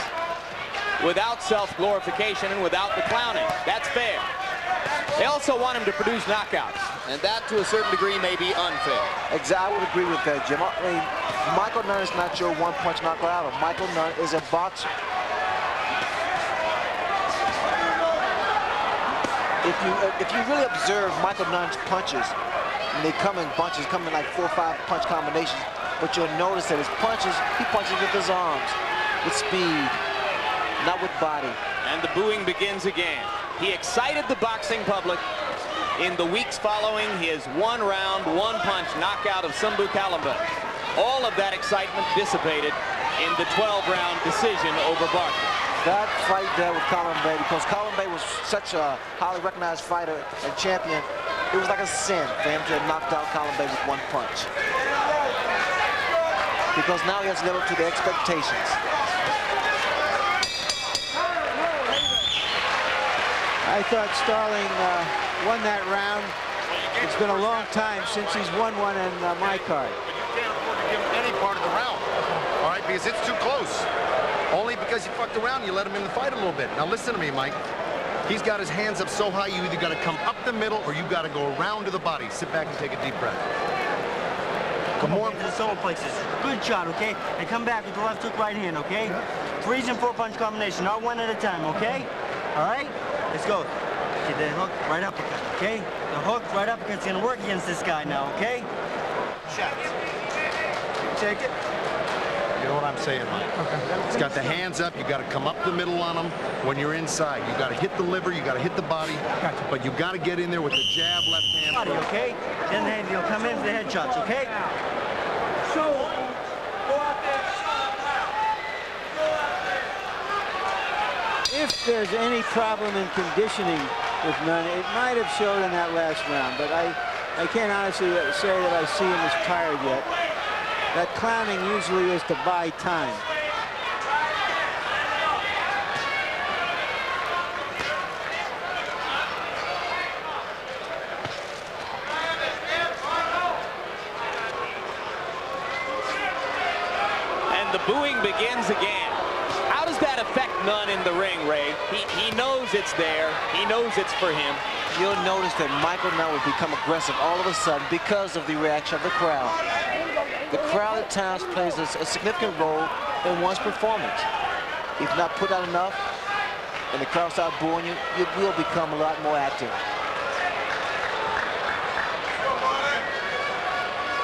without self-glorification and without the clowning. That's fair. They also want him to produce knockouts, and that, to a certain degree, may be unfair. Exactly, I would agree with that, Jim. I mean, Michael Nunn is not your one-punch knockout. Michael Nunn is a boxer. If you really observe Michael Nunn's punches, and they come in bunches, come in like 4 or 5 punch combinations, but you'll notice that his punches, he punches with his arms, with speed, not with body. And the booing begins again. He excited the boxing public in the weeks following his one-round, one-punch knockout of Sumbu Kalambe. All of that excitement dissipated in the 12-round decision over Barkley. That fight there with Kalambe, because Kalambe was such a highly recognized fighter and champion, it was like a sin for him to have knocked out Kalambe with one punch. Because now he has to live up to the expectations. I thought Starling won that round. It's been a long time since he's won one in my card. But you can't afford to give him any part of the round, all right, because it's too close. Only because you fucked around, you let him in the fight a little bit. Now listen to me, Mike. He's got his hands up so high, you either got to come up the middle or you got to go around to the body. Sit back and take a deep breath. Come on to the solar plexus. Good shot, okay? And come back with the left hook right hand, okay? 3s and 4 punch combination, not one at a time, okay? All right? Let's go. Get the hook, right uppercut, okay? The hook, right uppercut's gonna work against this guy now, okay? Shots. Take it. You know what I'm saying, Mike? Okay. He's got the hands up. You got to come up the middle on him when you're inside. You got to hit the liver. You got to hit the body. Gotcha. But you got to get in there with the jab, left hand. Body, okay? Then you'll come in for the headshots, okay? So, go out there, show him now. Go out there. If there's any problem in conditioning with Nunn, it might have showed in that last round, but I can't honestly say that I see him as tired yet. That clowning usually is to buy time. And the booing begins again. How does that affect Nunn in the ring, Ray? He knows it's there. He knows it's for him. You'll notice that Michael Nunn would become aggressive all of a sudden because of the reaction of the crowd. The crowd at times plays a significant role in one's performance. If you're not put out enough and the crowd starts booing you, you will become a lot more active.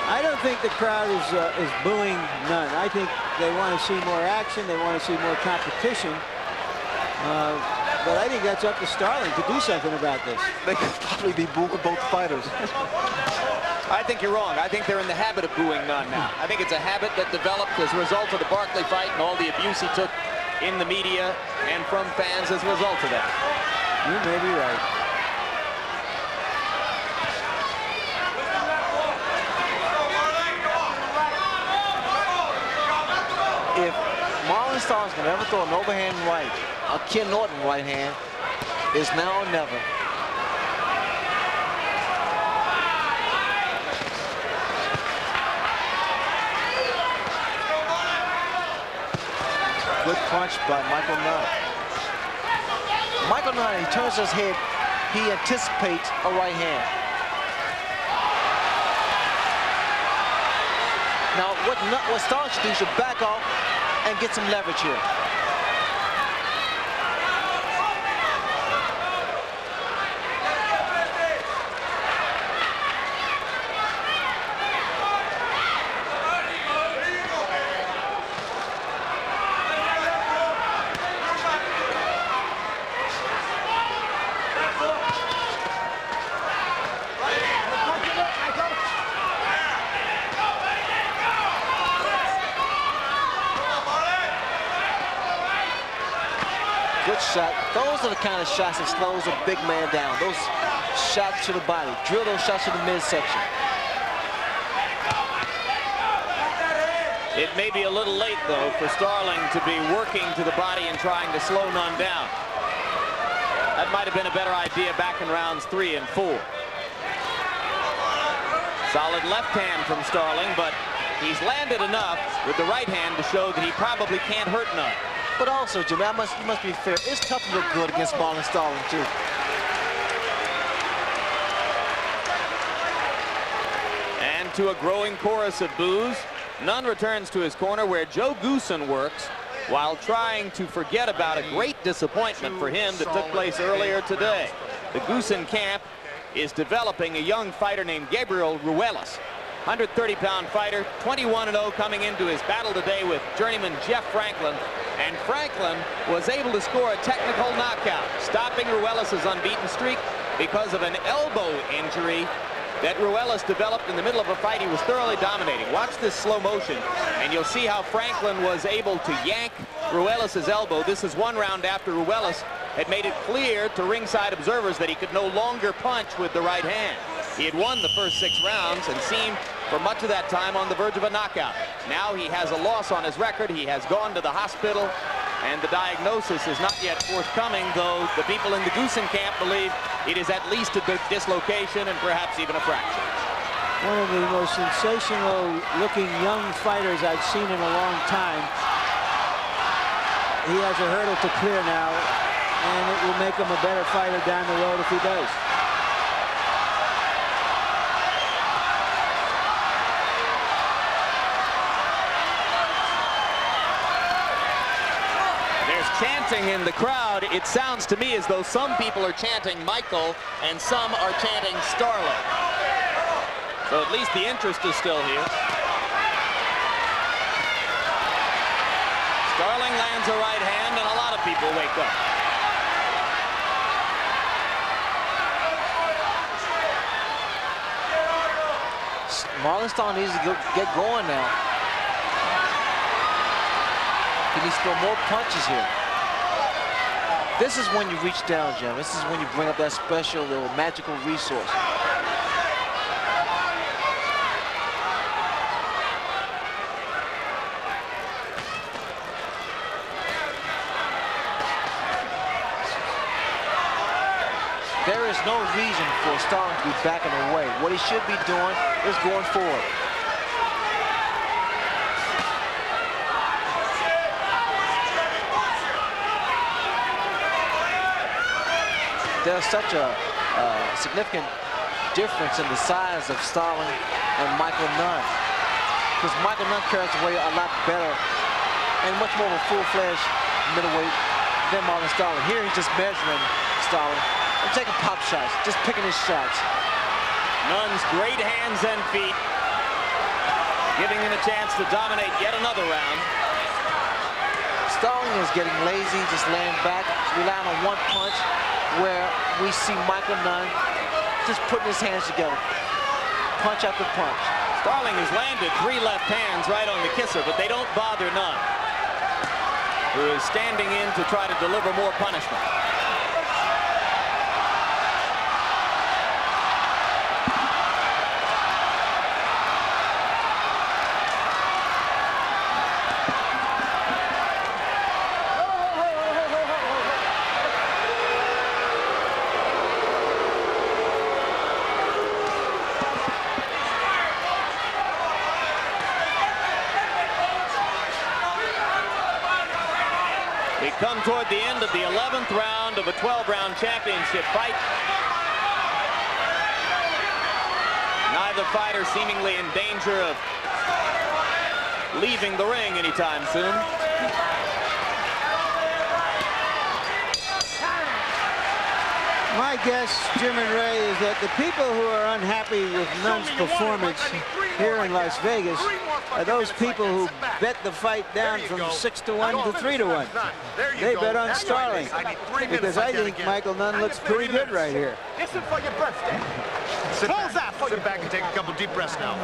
I don't think the crowd is booing Nunn. I think they want to see more action. They want to see more competition. But I think that's up to Starling to do something about this. They could probably be booing both fighters. I think you're wrong. I think they're in the habit of booing Nunn now. I think it's a habit that developed as a result of the Barkley fight and all the abuse he took in the media and from fans as a result of that. You may be right. If Marlon Starling's gonna ever throw an overhand right, a Ken Norton right hand, is now or never. Good punch by Michael Nunn. Michael Nunn, he turns his head, he anticipates a right hand. Now, what Starling should do, should back off and get some leverage here. Good shot. Those are the kind of shots that slows a big man down. Those shots to the body. Drill those shots to the midsection. It may be a little late, though, for Starling to be working to the body and trying to slow Nunn down. That might have been a better idea back in rounds 3 and 4. Solid left hand from Starling, but he's landed enough with the right hand to show that he probably can't hurt Nunn. But also, Jimmy, you must be fair. It's tough to look good against Marlon Starling, too. And to a growing chorus of boos, Nunn returns to his corner where Joe Goosen works while trying to forget about a great disappointment for him that took place earlier today. The Goosen camp is developing a young fighter named Gabriel Ruelas. 130-pound fighter, 21-0 coming into his battle today with journeyman Jeff Franklin. And Franklin was able to score a technical knockout, stopping Ruelas' unbeaten streak because of an elbow injury that Ruelas developed in the middle of a fight he was thoroughly dominating. Watch this slow motion, and you'll see how Franklin was able to yank Ruelas' elbow. This is one round after Ruelas had made it clear to ringside observers that he could no longer punch with the right hand. He had won the first 6 rounds and seemed for much of that time on the verge of a knockout. Now he has a loss on his record. He has gone to the hospital, and the diagnosis is not yet forthcoming, though the people in the Goosen camp believe it is at least a dislocation and perhaps even a fracture. One of the most sensational looking young fighters I've seen in a long time. He has a hurdle to clear now, and it will make him a better fighter down the road if he does. chanting in the crowd. It sounds to me as though some people are chanting Michael and some are chanting Starling. So at least the interest is still here. Starling lands a right hand, and a lot of people wake up. Marlon Starling needs to get going now. He needs to throw more punches here. This is when you reach down, Jim. This is when you bring up that special little magical resource. There is no reason for Starling to be backing away. What he should be doing is going forward. There's such a significant difference in the size of Starling and Michael Nunn. Because Michael Nunn carries the weight a lot better and much more of a full-fledged middleweight than Marlon Starling. Here he's just measuring Starling. I'm taking pop shots, just picking his shots. Nunn's great hands and feet, giving him a chance to dominate yet another round. Starling is getting lazy, just laying back, relying on one punch, where we see Michael Nunn just putting his hands together, punch after punch. Starling has landed 3 left hands right on the kisser, but they don't bother Nunn, who is standing in to try to deliver more punishment. We come toward the end of the 11th round of a 12-round championship fight. Neither fighter seemingly in danger of leaving the ring anytime soon. My guess, Jim and Ray, is that the people who are unhappy with Nunn's performance here in Las Vegas are those people who bet the fight down from 6-1 to 3-1. They bet on Starling because I think Michael Nunn looks pretty good right here. Listen for your birthday. Sit back and take a couple deep breaths now.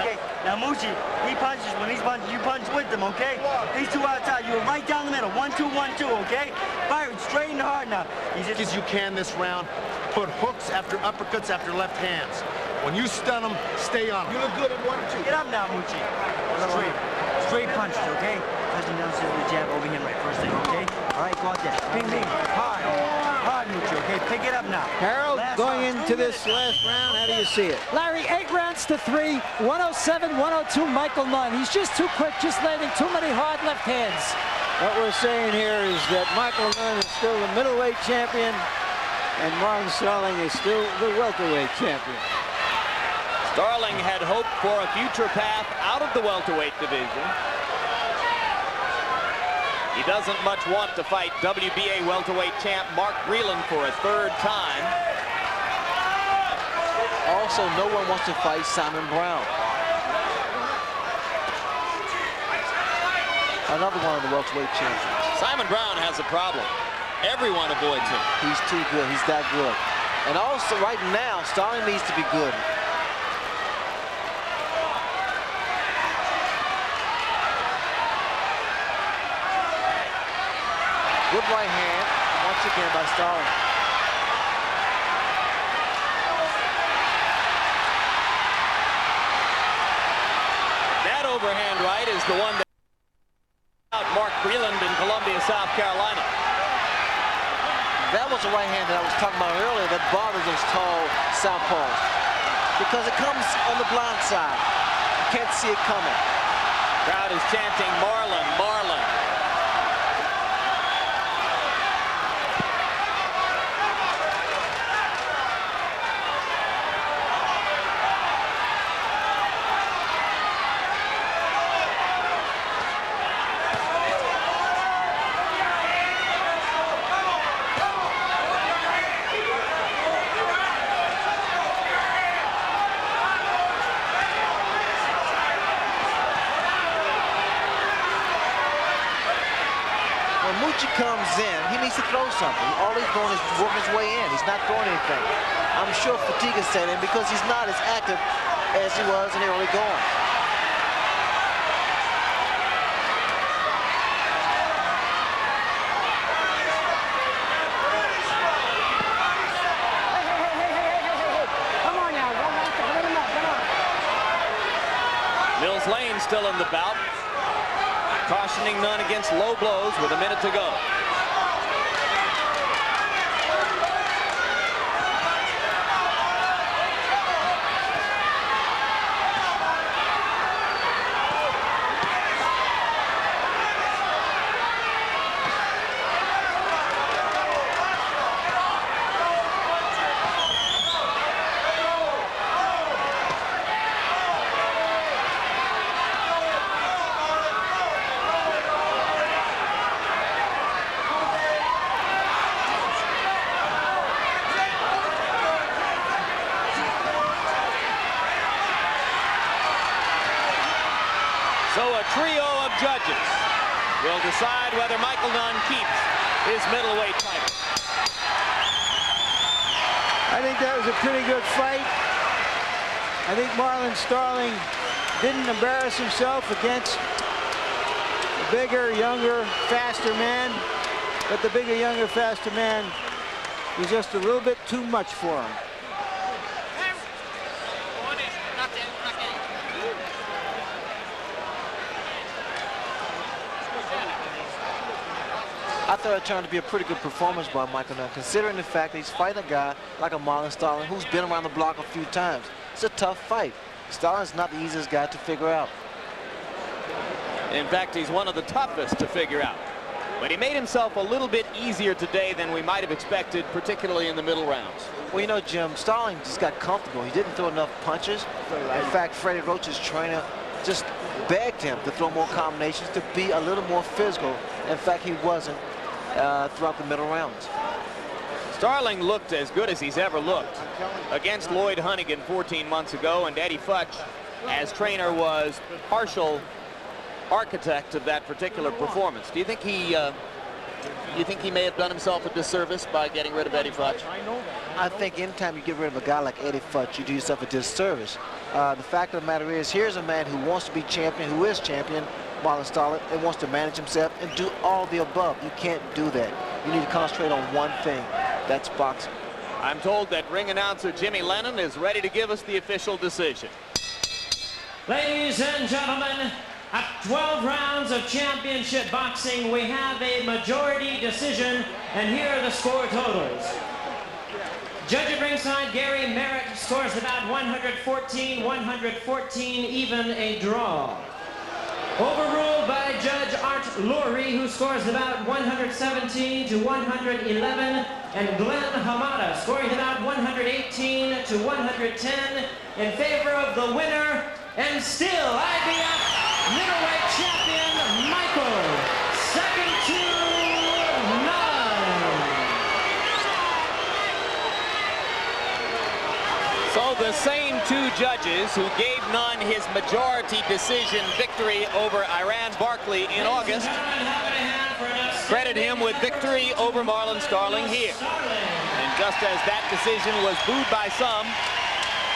Okay, now Moochie, he punches. When he's punching, you punch with him, okay? These two outside, you were right down the middle. 1-2, 1-2, okay? Fire it straight and hard now. As you can this round, put hooks after uppercuts after left hands. When you stun them, stay on them. You look good at 1-2. Get up now, Moochie. Straight punches, okay? Touching down to the jab over here right first thing, okay? All right, go out there. Ping, ping. Hard, Moochie, okay? Pick it up now. Harold, going into this last round, how do you see it? Larry, 8 rounds to 3, 107-102, Michael Nunn. He's just too quick, just landing too many hard left hands. What we're saying here is that Michael Nunn is still the middleweight champion and Marlon Starling is still the welterweight champion. Starling had hoped for a future path out of the welterweight division. He doesn't much want to fight WBA welterweight champ Mark Breland for a 3rd time. Also, no one wants to fight Simon Brown. Another one of the welterweight champions. Simon Brown has a problem. Everyone avoids him. He's too good. He's that good. And also, right now, Starling needs to be good. Good right hand, once again by Starling. That overhand right is the one that Mark Breland in Columbia, South Carolina. That was the right hand that I was talking about earlier that bothers those tall southpaws because it comes on the blind side. You can't see it coming. Crowd is chanting Marlon, Marlon. comes in, he needs to throw something. All he's doing is working his way in. He's not throwing anything. I'm sure fatigue is set in because he's not as active as he was in the early going. Mills Lane still in the bout, cautioning Nunn against low blows with a minute to go. So a trio of judges will decide whether Michael Nunn keeps his middleweight title. I think that was a pretty good fight. I think Marlon Starling didn't embarrass himself against the bigger, younger, faster man. But the bigger, younger, faster man was just a little bit too much for him. I thought it turned out to be a pretty good performance by Michael Nunn, considering the fact that he's fighting a guy like a Marlon Starling who's been around the block a few times. It's a tough fight. Starling's not the easiest guy to figure out. In fact, he's one of the toughest to figure out. But he made himself a little bit easier today than we might have expected, particularly in the middle rounds. Well, you know, Jim, Starling just got comfortable. He didn't throw enough punches. In fact, Freddie Roach's trainer just begged him to throw more combinations, to be a little more physical. In fact, he wasn't throughout the middle rounds. Starling looked as good as he's ever looked against Lloyd Hunnigan 14 months ago, and Eddie Futch, as trainer, was partial architect of that particular performance. Do you think he may have done himself a disservice by getting rid of Eddie Futch? I think anytime you get rid of a guy like Eddie Futch, you do yourself a disservice. The fact of the matter is, here's a man who wants to be champion, who is champion, Marlon Starling, and wants to manage himself and do all the above. You can't do that. You need to concentrate on one thing. That's boxing. I'm told that ring announcer Jimmy Lennon is ready to give us the official decision. Ladies and gentlemen, at 12 rounds of championship boxing, we have a majority decision, and here are the score totals. Judge at ringside, Gary Merritt, scores about 114-114, even a draw. Overruled by Judge Art Lurie, who scores about 117-111, and Glenn Hamada scoring about 118-110 in favor of the winner, and still IBF middleweight champion, Michael Second to Nunn. So the same two judges who gave Nunn his majority decision victory over Iran Barkley in August credit him with victory over Marlon Starling here. And just as that decision was booed by some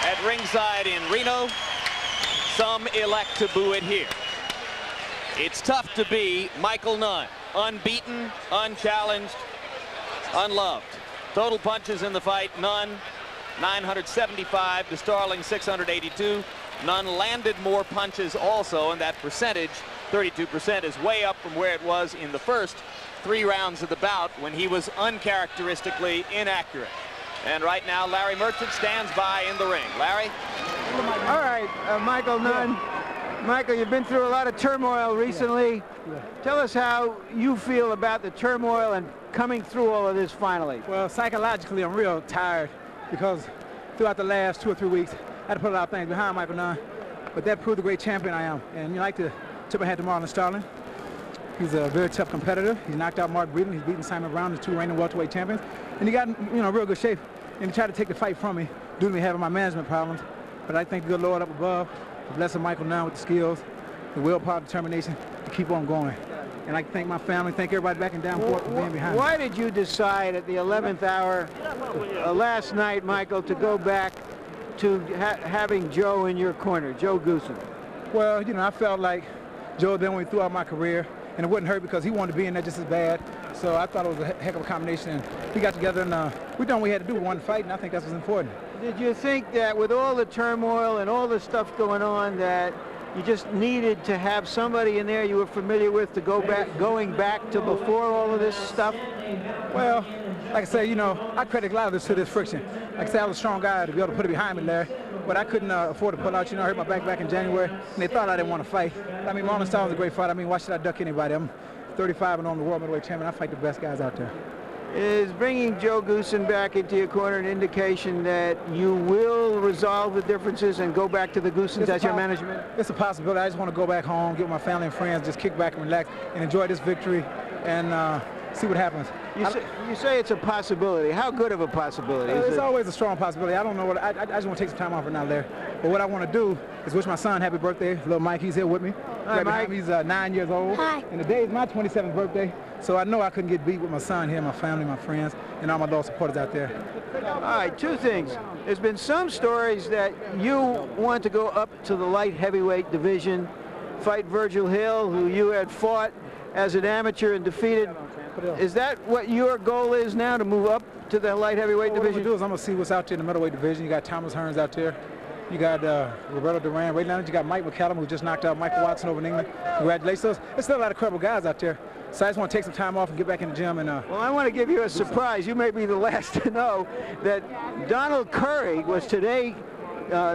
at ringside in Reno, some elect to boo it here. It's tough to be Michael Nunn, unbeaten, unchallenged, unloved. Total punches in the fight, Nunn 975 to Starling 682. Nunn landed more punches also, and that percentage, 32%, is way up from where it was in the first 3 rounds of the bout when he was uncharacteristically inaccurate. And right now, Larry Merchant stands by in the ring. Larry? All right, Michael Nunn. Michael, you've been through a lot of turmoil recently. Tell us how you feel about the turmoil and coming through all of this finally. Well, psychologically, I'm real tired because throughout the last 2 or 3 weeks, I had to put a lot of things behind Michael Nunn, but that proved the great champion I am. And you like to tip my hat to Marlon Starling. He's a very tough competitor. He knocked out Mark Breeden. He's beaten Simon Brown, the 2 reigning welterweight champions. And he got in, real good shape. And he tried to take the fight from me due to me having my management problems. But I thank the good Lord up above for blessing Michael Nunn with the skills, the willpower, determination to keep on going. And I thank my family, thank everybody back in Davenport for being behind me. Why did you decide at the 11th hour last night, Michael, to go back to having Joe in your corner, Joe Goosen? Well, you know, I felt like Joe then when we throughout my career, and it wouldn't hurt because he wanted to be in there just as bad. So I thought it was a heck of a combination. And we got together and we done what we had to do. We wanted to fight, and I think that's what's important. Did you think that with all the turmoil and all the stuff going on that you just needed to have somebody in there you were familiar with to going back to before all of this stuff? Well, like I say, you know, I credit a lot of this to this friction. Like I said, I was a strong guy to be able to put it behind me there, but I couldn't afford to pull out. You know, I hurt my back in January, and they thought I didn't want to fight. I mean, Marlon Starling's a great fighter. I mean, why should I duck anybody? I'm 35 and on the world middleweight champion. I fight the best guys out there. Is bringing Joe Goosen back into your corner an indication that you will resolve the differences and go back to the Goosens as your management? It's a possibility. I just want to go back home, get with my family and friends, just kick back and relax and enjoy this victory and see what happens. You say it's a possibility. How good of a possibility is it? It's always a strong possibility. I don't know what I just want to take some time off right now there. But what I want to do is wish my son happy birthday. Little Mike, he's here with me. Hi, Mike. He's 9 years old. Hi. And today is my 27th birthday. So I know I couldn't get beat with my son here, my family, my friends, and all my loyal supporters out there. All right, two things. There's been some stories that you want to go up to the light heavyweight division, fight Virgil Hill, who you had fought as an amateur and defeated. Is that what your goal is now, to move up to the light heavyweight division? What I'm going to do is I'm going to see what's out there in the middleweight division. You got Thomas Hearns out there. You got Roberto Duran. Right now you got Mike McCallum, who just knocked out Michael Watson over in England. Congratulations. There's still a lot of credible guys out there. So I just want to take some time off and get back in the gym. And well, I want to give you a surprise. You may be the last to know that Donald Curry was today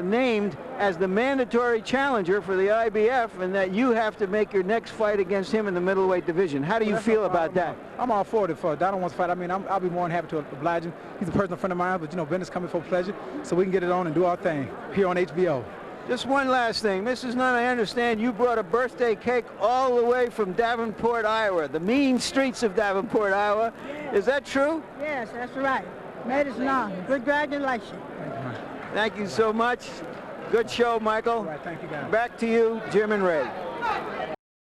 named as the mandatory challenger for the IBF, and that you have to make your next fight against him in the middleweight division. How do you feel about that? I'm all for it. If Donald wants to fight, I mean, I'll be more than happy to oblige him. He's a personal friend of mine, but you know, business coming for pleasure, so we can get it on and do our thing here on HBO. Just one last thing. Mrs. Nunn, I understand you brought a birthday cake all the way from Davenport, Iowa, the mean streets of Davenport, Iowa. Is that true? Yes, that's right. Mrs. Nunn, congratulations. Thank you so much. Good show, Michael. All right, thank you, guys. Back to you, Jim and Ray.